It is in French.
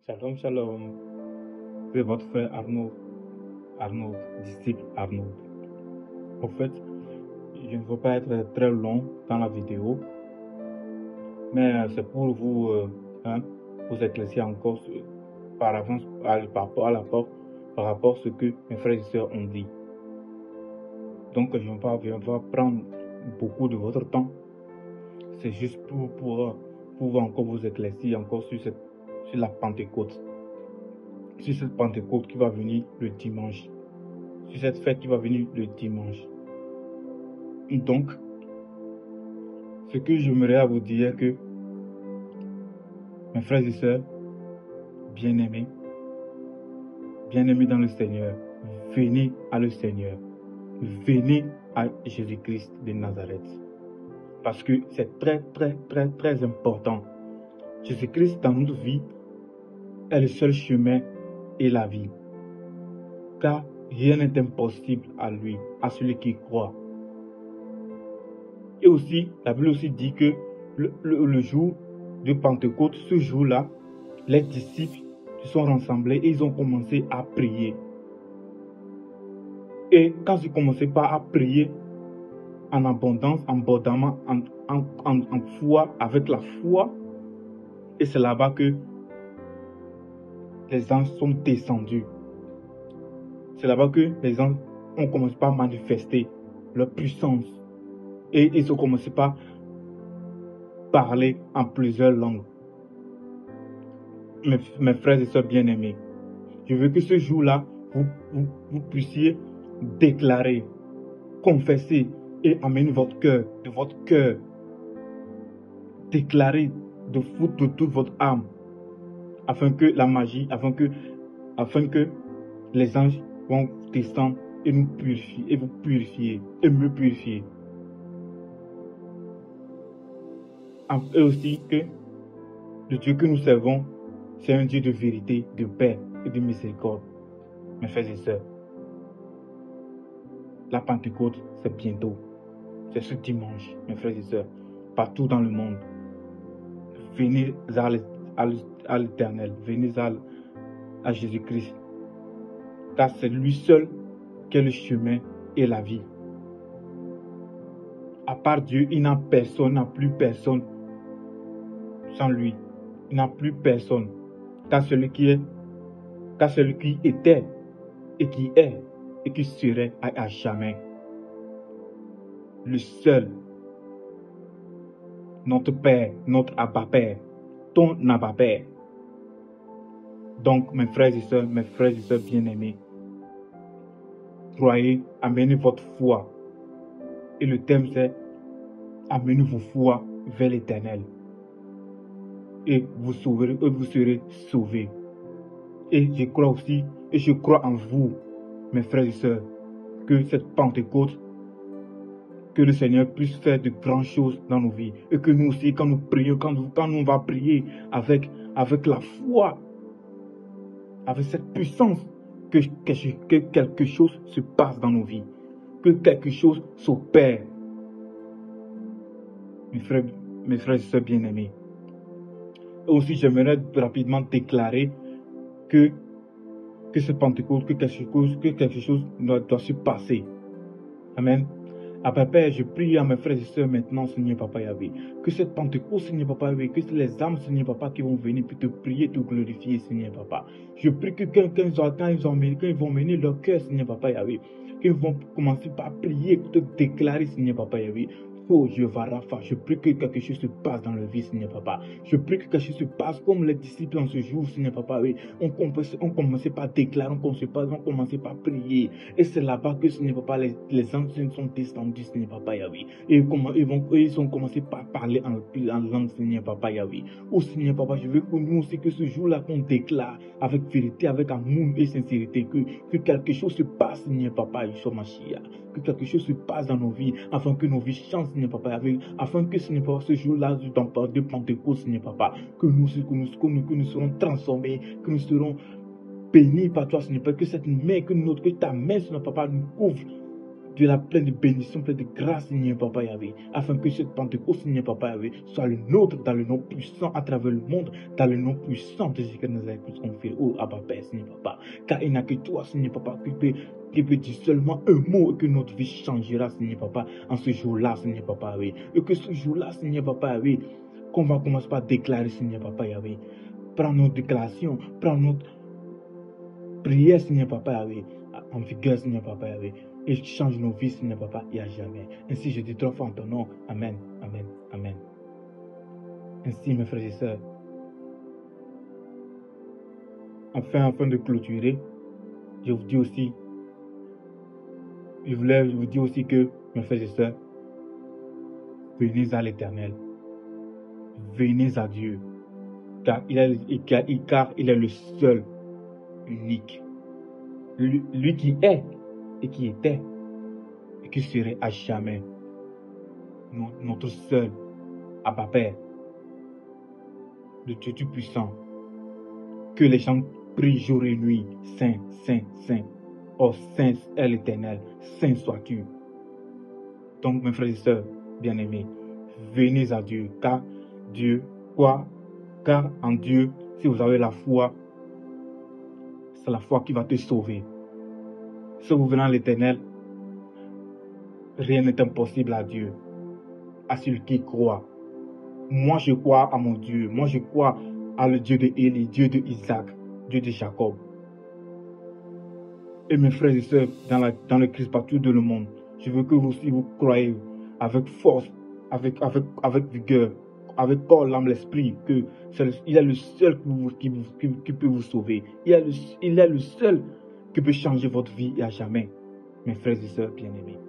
Shalom, shalom. C'est votre frère Arnaud, disciple Arnaud. En fait, je ne veux pas être très long dans la vidéo, mais c'est pour vous éclaircir encore par avance par rapport à ce que mes frères et sœurs ont dit. Donc, je ne vais pas prendre beaucoup de votre temps. C'est juste pour encore vous éclaircir encore sur la Pentecôte. Sur cette Pentecôte qui va venir le dimanche. Sur cette fête qui va venir le dimanche. Donc, ce que j'aimerais à vous dire que, mes frères et sœurs, bien-aimés dans le Seigneur, venez à le Seigneur. Venez à Jésus-Christ de Nazareth. Parce que c'est très, très, très, très important. Jésus-Christ dans notre vie est le seul chemin et la vie. Car rien n'est impossible à lui, à celui qui croit. Et aussi, la Bible aussi dit que le jour de Pentecôte, ce jour-là, les disciples se sont rassemblés et ils ont commencé à prier. Et quand ils commençaient à prier en abondance, en foi, avec la foi, et c'est là-bas que les anges sont descendus. C'est là-bas que les anges ont commencé à manifester leur puissance. Et ils ont commencé à parler en plusieurs langues. Mes frères et sœurs bien-aimés, je veux que ce jour-là, vous puissiez déclarer, confesser et amener votre cœur, de votre cœur. Déclarer de toute votre âme, afin que la magie, afin que les anges vont descendre et nous purifier, et vous purifier, et me purifier. Et aussi que le Dieu que nous servons, c'est un Dieu de vérité, de paix et de miséricorde. Mes frères et sœurs, la Pentecôte, c'est bientôt. C'est ce dimanche, mes frères et sœurs, partout dans le monde. Venez à l'Éternel, venez à Jésus-Christ. Car c'est lui seul qui est le chemin et la vie. À part Dieu, il n'a personne, n'a plus personne sans lui. Il n'a plus personne. Car celui qui était et qui est et qui serait à jamais. Le seul, notre Père, notre Abba-Père, ton Abba-Père. Donc, mes frères et sœurs bien-aimés, croyez, amenez votre foi. Et le thème c'est amenez vos foi vers l'Éternel. Et vous serez sauvés. Et je crois aussi, et je crois en vous, mes frères et sœurs, que cette Pentecôte, que le Seigneur puisse faire de grandes choses dans nos vies. Et que nous aussi, quand nous prions, quand on va prier avec la foi, avec cette puissance, que quelque chose se passe dans nos vies. Que quelque chose s'opère. Mes frères et sœurs bien-aimés. Et aussi, j'aimerais rapidement déclarer que cette Pentecôte, que quelque chose doit se passer. Amen. Papa, je prie à mes frères et sœurs maintenant, Seigneur Papa Yahvé, que cette Pentecôte, Seigneur Papa Yahvé, que les âmes, Seigneur Papa, qui vont venir pour te prier, te glorifier, Seigneur Papa. Je prie que quand ils vont mener leur cœur, Seigneur Papa Yahvé, qu'ils vont commencer par prier, pour te déclarer, Seigneur Papa Yahvé. Oh, je prie que quelque chose se passe dans leur vie, Seigneur Papa. Je prie que quelque chose se passe comme les disciples en ce jour, Seigneur Papa. Oui. On commençait par déclarer, on commençait par prier. Et c'est là-bas que, Seigneur Papa, les anges sont descendus, Seigneur Papa Yahvé. Et ils ont commencé par parler en langue, Seigneur Papa Yahvé. Oh, Seigneur Papa, je veux que nous aussi, que ce jour-là, qu'on déclare avec vérité, avec amour et sincérité, que quelque chose se passe, Seigneur Papa, Yeshua Mashiach. Que quelque chose se passe dans nos vies, afin que nos vies changent, Seigneur Papa, afin que, Seigneur Papa, ce jour-là, de Pentecôte, Seigneur Papa, que nous serons transformés, que nous serons bénis par toi, Seigneur Papa, que ta main, Seigneur Papa, nous couvre pleine de bénédictions, pleine de grâce, Seigneur Papa Yahvé, afin que cette Pentecôte, Seigneur Papa Yahvé, soit le nôtre dans le nom puissant à travers le monde, dans le nom puissant de Jésus que nous avons confié. Oh, Abba Père, Seigneur Papa, car il n'y a que toi, Seigneur Papa, qui peut dire seulement un mot et que notre vie changera, Seigneur Papa, en ce jour-là, Seigneur Papa Yahvé. Et que ce jour-là, Seigneur Papa Yahvé, qu'on va commencer par déclarer, Seigneur Papa Yahvé. Prends notre déclaration, prends notre prière, Seigneur Papa Yahvé, en vigueur, Seigneur Papa Yahvé, et change nos vies, Seigneur Papa, et à jamais. Ainsi, je te trouve en ton nom. Amen, amen, amen. Ainsi, mes frères et sœurs, afin de clôturer, je voulais vous dire aussi que, mes frères et sœurs, venez à l'Éternel, venez à Dieu, car il est le seul, unique, lui qui est et qui était et qui serait à jamais notre seul Abba Père, le Dieu Tout-Puissant. Que les gens prient jour et nuit, Saint, Saint, Saint. Oh, Saint est l'Éternel, Saint sois-tu. Donc, mes frères et sœurs bien-aimés, venez à Dieu, car en Dieu, si vous avez la foi, c'est la foi qui va te sauver. Si vous venez à l'Éternel, rien n'est impossible à Dieu, à celui qui croit. Moi, je crois à mon Dieu. Moi, je crois à le Dieu de Élie, Dieu de Isaac, Dieu de Jacob. Et mes frères et sœurs, dans le Christ partout dans le monde, je veux que vous aussi vous croyez avec force, avec vigueur, avec corps, l'âme, l'esprit, que il est le seul qui peut vous sauver. Il est le seul qui peut changer votre vie à jamais. Mes frères et sœurs bien-aimés.